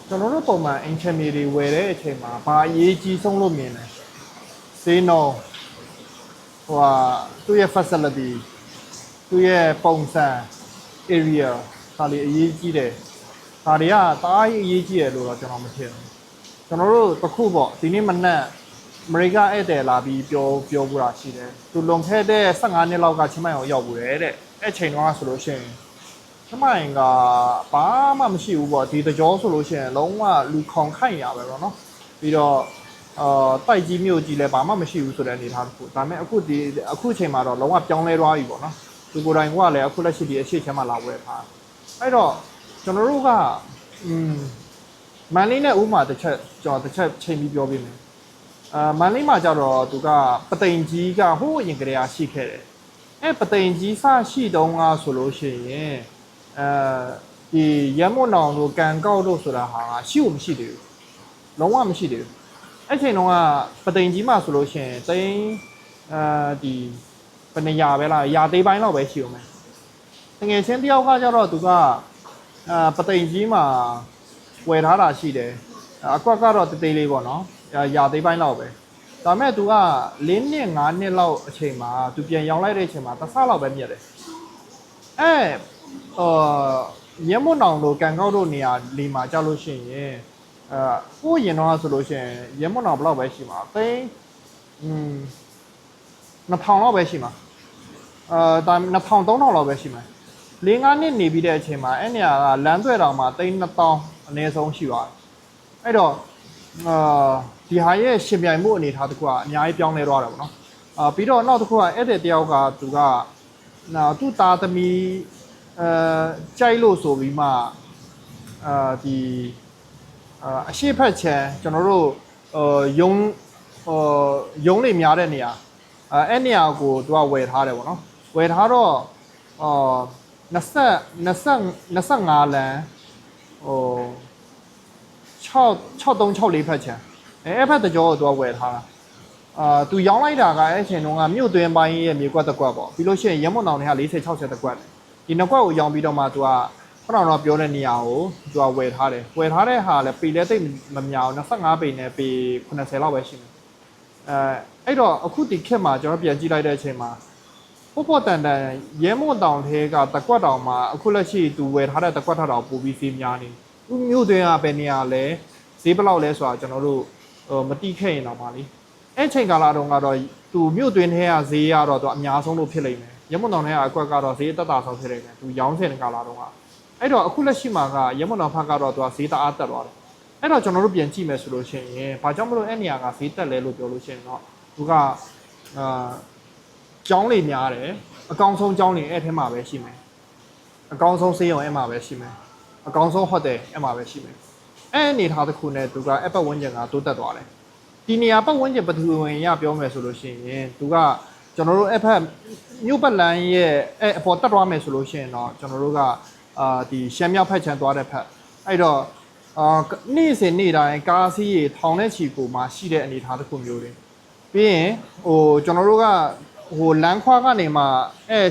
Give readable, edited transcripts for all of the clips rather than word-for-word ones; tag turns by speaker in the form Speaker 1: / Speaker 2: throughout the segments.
Speaker 1: ကျွန်တော်တို့ပုံမှန်အင်ချင်မီတွေဝယ်တဲ့အချိန်မှာဘာအရေးကြီးဆုံးလို့မြင်လဲဈေးနှုန်းဟိုဟာသူ့ရဲ့ facility သူ့ရဲ့ပုံစံ area ဒါလေးအရေးကြီးတယ်ဒါတွေကတအားအရေးကြီးတယ်လို့တော့ကျွန်တော်မထင်ဘူးကျွန်တော်တို့တစ်ခုပေါ့ဒီနေ့မနက်အမေရိကဧည့်သည်လာပြီးပြောပူတာရှိတယ်သူလွန်ခဲ့တဲ့15နှစ်လောက်ကချင်းမိုင်ကိုရောက်ဘူးတဲ့အဲ့ချိန်တုန်းကဆိုလို့ရှိရင်ချင်းမိုင်ကဘာမှမရှိဘူးပေါ့ဒီတကြောဆိုလို့ရှိရင်လုံးဝလူခေါင်ခိုက်ရပဲပေါ့နော်ပြီးတော့တိုက်ကြီးမြို့ကြီးလည်းဘာမှမရှိဘူးဆိုတဲ့အနေအထားတစ်ခုဒါပေမဲ့အခုချိန်မှာတော့လုံးဝပြောင်းလဲသွားပြီပေါ့နော်သူကိုယ်တိုင်ကလည်းအခုလက်ရှိဒီအရှိချမ်းမှာလာဝယ်ထားအဲ့တော့ကျွန်တော်တို့ကမန်လေးနဲ့ဥမာတစ်ချက်ချိန်ပြီးပြောပြမယ်မန်လေးမှာကြတော့သူကပသိမ်ကြီးကဟိုးအရင်ကတည်းကရှိခဲ့တယ်အဲ့ပသိမ်ကြီးစရှိတုန်းကဆိုလို့ရှိရင်ဒီရမွန်နောင်တို့ကန်ကောက်တို့ဆိုတာဟာရှိလို့မရှိသေးဘူးလုံးဝမရှိသေးဘူးအဲ့ချိန်တုန်းကပသိမ်ကြီးမှာဆိုလို့ရှိရင်သိန်းဒီဘယ်နေရာပဲလားရာသေးပိုင်းလောက်ပဲရှိဦးမယ်တကယ်ချင်းတယောက်ကကြတော့သူကပသိမ်ကြီးမှာဝယ်ထားတာရှိတယ်အကွက်ကတော့တေးသေးလေးပေါ့နော်ရာသေးပိုင်းလောက်ပဲဒါပေမဲ့ तू က4နှစ်5နှစ်လောက်အချိန်မှာ तू ပြန်ရောင်းလိုက်တဲ့အချိန်မှာတစ်ဆလောက်ပဲမြတ်တယ်ရမွန်နောင်တို့ကန်ကောက်တို့နေရာလီမှာကြောက်လို့ရှိရင်ကိုရင်တော့ဆိုလို့ရှိရင်ရမွန်နောင်ဘလောက်ပဲရှိမှာသိန်း2000လောက်ပဲရှိမှာဒါ2000 3000လောက်ပဲရှိမှာ4-5နှစ်နေပြီးတဲ့အချိန်မှာအဲ့နေရာကလမ်းသွဲတောင်မှာသိန်း2000အနည်းဆုံးရှိပါတယ်အဲ့တော့ဒီဟာရဲ့ရှင်ပြိုင်မှုအနေထားတစ်ခုကအများကြီးပြောင်းလဲသွားတယ်ပေါ့နော်ပြီးတော့နောက်တစ်ခုကအဲ့တဲ့တယောက်ကသူကသူ့သားသမီးကြိုက်လို့ဆိုပြီးမှဒီအရှိဖက်ချန်ကျွန်တော်တို့ယုံလေးများတဲ့နေရာအဲ့နေရာကိုသူကဝယ်ထားတယ်ပေါ့နော်ဝယ်ထားတော့25လမ်း6364ဖက်ချန်အဲ့ဖက်တကြောကိုသူကဝယ်ထားတာသူရောင်းလိုက်တာကအဲ့ချိန်တုန်းကမြို့သွင်းပိုင်းရဲ့မြေကွက်တစ်ကွက်ပေါ့ပြီးလို့ရှိရင်ရမွန်တောင်တွေက40-60တစ်ကွက်ဒီနှစ်ကွက်ကိုရောင်းပြီးတော့မှသူကခုနကတော့ပြောတဲ့နေရာကိုသူကဝယ်ထားတယ်ဝယ်ထားတဲ့ဟာလည်းပေလဲသိမများဘူး25ပေနဲ့ပေ80လောက်ပဲရှိတယ်အဲ့တော့အခုဒီခေတ်မှာကျွန်တော်ပြန်ကြည့်လိုက်တဲ့အချိန်မှာပေါ်တန်ရဲမွန်တောင်ထဲကတကွက်တောင်မှာအခုလက်ရှိသူဝယ်ထားတဲ့တကွက်ထတောင်ပိုပြီးဈေးများနေမြို့သွင်းကပဲနေရာလဲဈေးဘယ်လောက်လဲဆိုတာကျွန်တော်တို့မတိခဲ့ရင်တော့ပါလေအဲ့ချိန်ကာလတုန်းကတော့သူမြို့သွင်းထဲကဈေးကတော့သူအများဆုံးလို့ဖြစ်လိမ့်မယ်ရမွန်တောင်ထဲကအကွက်ကတော့ဈေးတက်တာဆုံးဖြစ်နေတယ်သူရောင်းစင်ကာလတုန်းကအဲ့တော့အခုလက်ရှိမှာကရမွန်တောင်ဖက်ကတော့သူကဈေးတအားတက်သွားတယ်အဲ့တော့ကျွန်တော်တို့ပြန်ကြည့်မယ်ဆိုလို့ရှိရင်ဘာကြောင့်မလို့အဲ့နေရာကဈေးတက်လဲလို့ပြောလို့ရှိရင်တော့သူကကျောင်းလေးများတယ်အကောင်ဆုံးကျောင်းလေးအဲ့ထဲမှာပဲရှိမယ်အကောင်ဆုံးဆေးရုံအဲ့မှာပဲရှိမယ်အကောင်ဆုံးဟိုတယ်အဲ့မှာပဲရှိမယ်အဲ့အနေထားတစ်ခုနဲ့သူကအပတ်ဝန်းကျင်ကတိုးတက်သွားတယ်ဒီနေရာပတ်ဝန်းကျင်ပထဝီဝင်ရပြောမယ်ဆိုလို့ရှိရင်သူကကျွန်တော်တို့အဲ့ဖက်မြို့ပတ်လန်းရဲ့အဲ့အပေါ်တက်သွားမယ်ဆိုလို့ရှိရင်တော့ကျွန်တော်တို့ကဒီရှမ်းမြောက်ဖက်ချမ်းသွားတဲ့ဖက်အဲ့တော့နေ့စဉ်နေ့တိုင်းကားစီးရေထောင်တဲ့ချီကိုမှရှိတဲ့အနေထားတစ်ခုမျိုးတွေပြီးရင်ကျွန်တော်တို့ကလမ်းခွာကနေမှ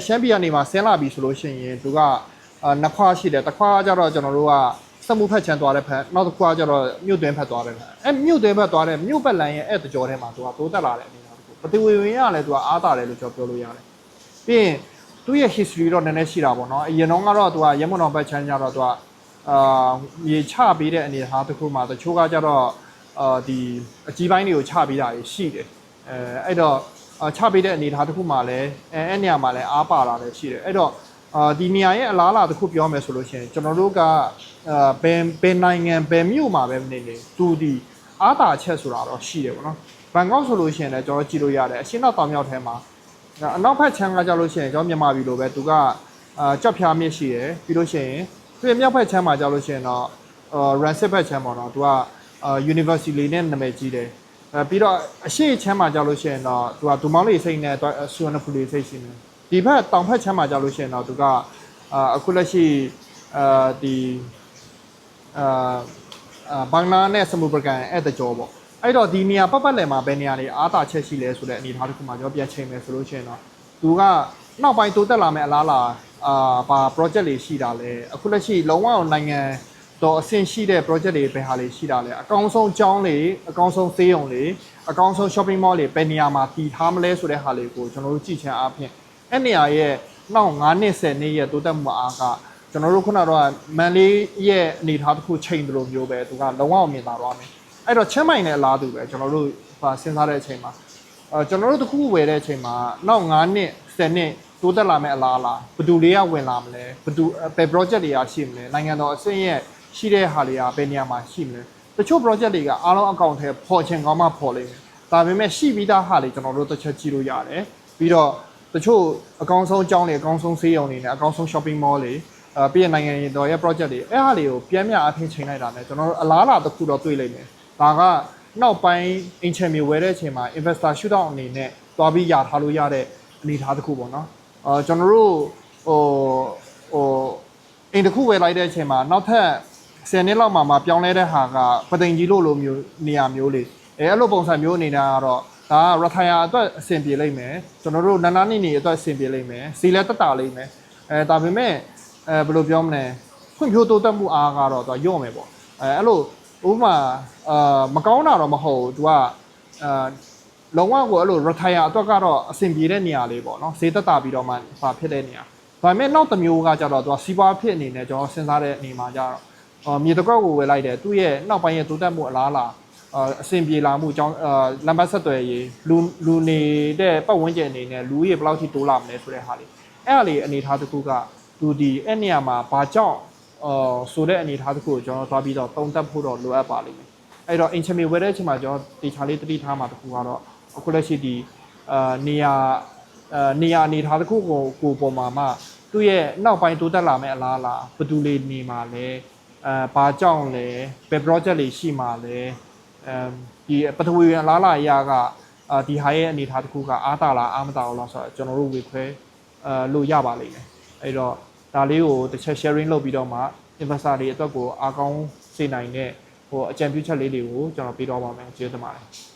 Speaker 1: ရှမ်းပြည်ကနေမှဆင်းလာပြီဆိုလို့ရှိရင်သူကနှစ်ခွာရှိတယ်တစ်ခွာကျတော့ကျွန်တော်တို့ကစက်မှုဖက်ချမ်းသွားတဲ့ဖက်နောက်တစ်ခွာကျတော့မြို့တွင်းဖက်သွားတဲ့ဖက်မြို့တွင်းဖက်သွားတဲ့မြို့ပတ်လန်းရဲ့တကြောထဲမှာသူကတိုးတက်လာတဲ့အနေအထားတစ်ခုပထဝီဝင်ရလည်းသူကအားတာတယ်လို့ကျွန်တော်ပြောလို့ရတယ်ပြီးရင်သူ့ရဲ့ history တော့နည်းနည်းရှိတာပေါ့နော်အရင်တော့ကတော့သူကရမွန်တော်ဖက်ချမ်းကျတော့သူကမြေချပေးတဲ့အနေအထားတစ်ခုမှာတချို့ကကျတော့ဒီအကြီးပိုင်းတွေကိုချပေးတာရှိတယ်အဲ့တော့ချပေးတဲ့အနေအထားတစ်ခုမှာလည်းအဲ့နေရာမှာလည်းအားပါတာလည်းရှိတယ်အဲ့တော့ဒီနေရာရဲ့အလားအလာတစ်ခုပြောမယ်ဆိုလို့ရှိရင်ကျွန်တော်တို့ကဘယ်နိုင်ငံဘယ်မြို့မှာပဲနေနေသူဒီအားတာချက်ဆိုတာတော့ရှိတယ်ပေါ့နော်ဘန်ကောက်ဆိုလို့ရှိရင်လည်းကျွန်တော်ကြည့်လို့ရတယ်အရှင်းနောက်တောင်မြောက်ထဲမှာအနောက်ဘက်ချမ်းကကြလို့ရှိရင်ကျွန်တော်မြန်မာပြည်လိုပဲသူကကြောက်ဖြားမြစ်ရှိတယ်ပြီးလို့ရှိရင်သူ့မြောက်ဘက်ချမ်းမှာကြလို့ရှိရင်တော့Ransit ဘက်ချမ်းပေါ့နော်သူကUniversity လေးနဲ့နာမည်ကြီးတယ်ပြီးတော့အရှိချမ်းမှာကြလို့ရှိရင်တော့သူကဒူမောင်းလေးစိတ်နဲ့ဆွေနဖူလေးစိတ်ရှိနေဒီဘက်တောင်ဘက်ချမ်းမှာကြလို့ရှိရင်တော့သူကအခုလက်ရှိဒီဘင်္ဂလားနဲ့စမူပရကန်အဲ့တကြောပေါ့အဲ့တော့ဒီနေရာပတ်လည်မှာဘယ်နေရာတွေအားတာချက်ရှိလဲဆိုတဲ့အနေအထားတစ်ခုမှာကျွန်တော်ပြန်ချိန်မယ်ဆိုလို့ရှိရင်တော့သူကနောက်ပိုင်းတိုးတက်လာမယ့်အလားအလာဘာ project တွေရှိတာလဲအခုလက်ရှိလုံးဝနိုင်ငံ တော့အဆင့်ရှိတဲ့ project တွေပဲဟာလေးရှိတာလေအကောင်းဆုံးကျောင်းလေးအကောင်းဆုံးသေးုံလေးအကောင်းဆုံး shopping mall တွေပဲနေရာမှာတည်ထားမလဲဆိုတဲ့ဟာလေးကိုကျွန်တော်တို့ကြည့်ချင်အားဖြင့်အဲ့နေရာရဲ့နောက်9နှစ်10နှစ်ရဲ့တိုးတက်မှုအားကကျွန်တော်တို့ခုနကတော့မန်လေးရဲ့အနေအထားတစ်ခုချိန်တယ်လို့မျိုးပဲသူကလုံးဝမြင်သာသွားမယ်အဲ့တော့ချင်းမိုင်နဲ့အလားတူပဲကျွန်တော်တို့စဉ်းစားတဲ့အချိန်မှာကျွန်တော်တို့တစ်ခုဝယ်တဲ့အချိန်မှာနောက်9နှစ်10နှစ်တိုးတက်လာမယ့်အလားလားဘယ်သူတွေကဝင်လာမလဲဘယ်သူဘယ် project တွေကရှိမလဲနိုင်ငံတော်အဆင့်ရဲ့ရှိတဲ့ဟာတွေကဘယ်နေရာမှာရှိမလဲတချို့ project တွေကအားလုံးအကောင့်ထဲပေါ်ချင်ကောင်းမှပေါ်လိမ့်မယ်ဒါပေမဲ့ရှိပြီးသားဟာတွေကျွန်တော်တို့တစ်ချက်ကြည့်လို့ရတယ်ပြီးတော့တချို့အကောင့်ဆုံးကျောင်းတွေအကောင့်ဆုံးဆေးရုံတွေနဲ့အကောင့်ဆုံး shopping mall တွေပြီးရနိုင်ငံရေးတော်ရဲ့ project တွေအဲ့ဟာတွေကိုပြန်မြအဖင်းချိန်လိုက်တာနဲ့ကျွန်တော်တို့အလားလာတစ်ခုတော့တွေ့လိမ့်မယ်ဒါကနောက်ပိုင်းအင်ချင်မီဝယ်တဲ့အချိန်မှာ investor shootout အနေနဲ့တွားပြီးရထားလို့ရတဲ့အနေအထားတစ်ခုပေါ့နော်ကျွန်တော်တို့အိမ်တစ်ခုဝယ်လိုက်တဲ့အချိန်မှာနောက်ထပ်10နှစ်လောက်မှပြောင်းလဲတဲ့ဟာကပသိမ်ကြီးလို့လိုမျိုးနေရာမျိုးလေးအဲ့လိုပုံစံမျိုးအနေနဲ့ကတော့ဒါက retire အတွက်အဆင်ပြေလိမ့်မယ်ကျွန်တော်တို့နာနာနေအတွက်အဆင်ပြေလိမ့်မယ်စီလဲတက်တာလိမ့်မယ်ဒါပေမဲ့ဘယ်လိုပြောမလဲဖွံ့ဖြိုးတိုးတက်မှုအားကတော့သူကညော့မယ်ပေါ့အဲ့လိုဥပမာမကောင်းတာတော့မဟုတ်ဘူးသူကလုံးဝကိုအဲ့လို retire အတွက်ကတော့အဆင်ပြေတဲ့နေရာလေးပေါ့နော်ဈေးတက်တာပြီးတော့မှဖြစ်တဲ့နေရာဒါပေမဲ့နောက်တစ်မျိုးကကြတော့သူကစီးပွားဖြစ်အနေနဲ့ကျွန်တော်စဉ်းစားတဲ့အနေမှာကြတော့မြေတစ်ခွက်ကိုဝယ်လိုက်တယ်သူ့ရဲ့နောက်ပိုင်းရဲ့တိုးတက်မှုအလားလားအဆင်ပြေလာမှုအကြောင်းလမ်းပတ်ဆက်သွယ်ရေးလူနေတဲ့ပတ်ဝန်းကျင်အနေနဲ့လူကြီးဘယ်လောက်ထိတိုးလာမလဲဆိုတဲ့ဟာလေးအဲ့ဟာလေးအနေထားတစ်ခုကသူဒီအဲ့နေရာမှာဘာကြောင့်ဆိုတဲ့အနေထားတစ်ခုကိုကျွန်တော်သွားပြီးတော့တုံးတက်ဖို့တော့လိုအပ်ပါလိမ့်မယ်အဲ့တော့ income ဝယ်တဲ့အချိန်မှာကျွန်တော်တေချာလေးတတိထားမှာတစ်ခုကတော့အခုလက်ရှိဒီနေရာအနေထားတစ်ခုကိုပေါ်မှာမှသူ့ရဲ့နောက်ပိုင်းတိုးတက်လာမယ့်အလားလားဘယ်သူလေးနေမှာလဲဘာကြောင့်လဲဘယ် project လေးရှိမှာလဲဒီပထဝီအလားလားအရာကဒီဟာရဲ့အနေထားတစ်ခုကအားတာလားအားမတာဘူးလားဆိုတော့ကျွန်တော်တို့ဝေခွဲလို့ရပါလိမ့်မယ်အဲ့တော့ဒါလေးကိုတစ်ချက် sharing လုပ်ပြီးတော့မှ investor တွေအတွက်ကိုအားကောင်းစေနိုင်တဲ့အကြံပြုချက်လေးတွေကိုကျွန်တော်ပေးတော့ပါမယ်ကျေးဇူးတင်ပါတယ်